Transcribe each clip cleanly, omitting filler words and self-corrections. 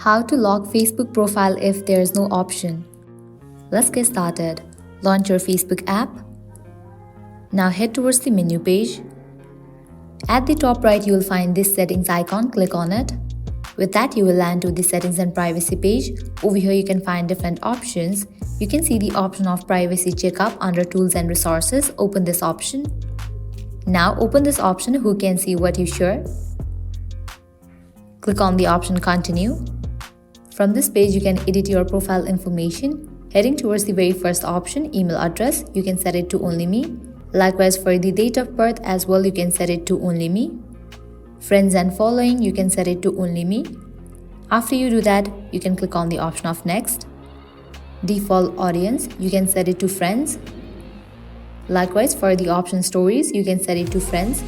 How to lock Facebook profile if there is no option. Let's get started. Launch your Facebook app. Now head towards the menu page. At the top right, you will find this settings icon. Click on it. With that, you will land to the settings and privacy page. Over here, you can find different options. You can see the option of privacy checkup under tools and resources. Open this option. Now open this option. Who can see what you share? Click on the option continue. From this page, you can edit your profile information. Heading towards the very first option, email address, you can set it to only me. Likewise, for the date of birth as well, you can set it to only me. Friends and following, you can set it to only me. After you do that, you can click on the option of next. Default audience, you can set it to friends. Likewise, for the option stories, you can set it to friends.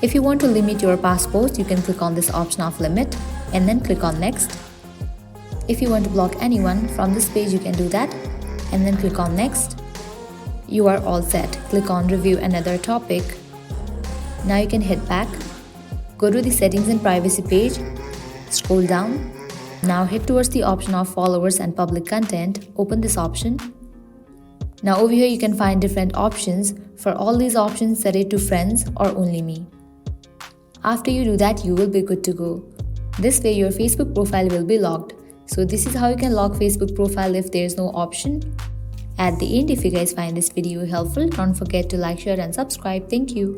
If you want to limit your past posts, you can click on this option of limit and then click on next. If you want to block anyone from this page, you can do that and then click on next. You are all set. Click on review another topic. Now you can head back. Go to the settings and privacy page. Scroll down. Now head towards the option of followers and public content. Open this option. Now over here you can find different options. For all these options, set it to friends or only me. After you do that, you will be good to go. This way your Facebook profile will be locked. So this is how you can lock Facebook profile if there is no option. At the end, if you guys find this video helpful, don't forget to like, share and subscribe. Thank you.